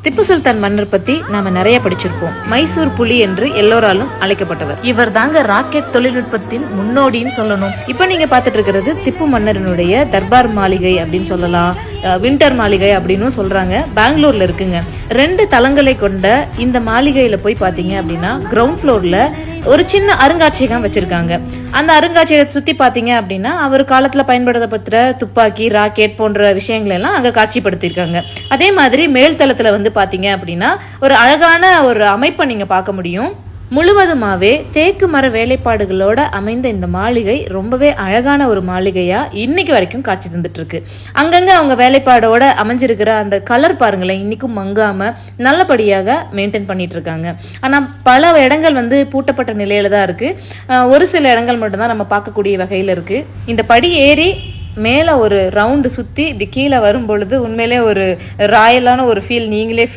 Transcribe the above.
திப்பு சுல்தான் மன்னர் பத்தி நாம நிறைய படிச்சிருப்போம். மைசூர் புலி என்று எல்லோராலும் அழைக்கப்பட்டவர். இவர் தாங்க ராக்கெட் தொழில்நுட்பத்தின் முன்னோடின்னு சொல்லணும். இப்ப நீங்க பாத்துட்டு இருக்கிறது திப்பு மன்னரனுடைய தர்பார் மாளிகை அப்படின்னு சொல்லலாம், வின்டர் மாளிகை அப்படின்னு சொல்றாங்க. பெங்களூர்ல இருக்குங்க. 2 தளங்களை கொண்ட இந்த மாளிகையில போய் பாத்தீங்க அப்படின்னா கிரவுண்ட் ஃப்ளோர்ல ஒரு சின்ன அருங்காட்சியகம் வச்சிருக்காங்க. அந்த அருங்காட்சியகத்தை சுத்தி பாத்தீங்க அப்படின்னா அவர் காலத்துல பயன்படுத்தப்பட்ட துப்பாக்கி, ராக்கெட் போன்ற விஷயங்கள் எல்லாம் அங்க காட்சிப்படுத்திருக்காங்க. அதே மாதிரி மேல்தளத்துல வந்து பாத்தீங்க அப்படின்னா ஒரு அழகான ஒரு அமைப்பை நீங்க பார்க்க முடியும். முழுவதுமாவே தேக்கு மர வேலைப்பாடுகளோட அமைந்த இந்த மாளிகை ரொம்பவே அழகான ஒரு மாளிகையா இன்னைக்கு வரைக்கும் காட்சி தந்துட்டு இருக்கு. அங்கங்க அவங்க வேலைப்பாடோட அமைஞ்சிருக்கிற அந்த கலர் பாருங்களேன், இன்னைக்கும் மங்காம நல்லபடியாக மெயின்டைன் பண்ணிட்டு இருக்காங்க. ஆனா பல இடங்கள் வந்து பூட்டப்பட்ட நிலையில தான் இருக்கு. ஒரு சில இடங்கள் மட்டும்தான் நம்ம பார்க்கக்கூடிய வகையில இருக்கு. இந்த படி ஏறி மேல ஒரு ரவுண்டு சுத்தி இப்படி கீழே வரும் பொழுது உண்மையிலே ஒரு ராயலான ஒரு ஃபீல் நீங்களே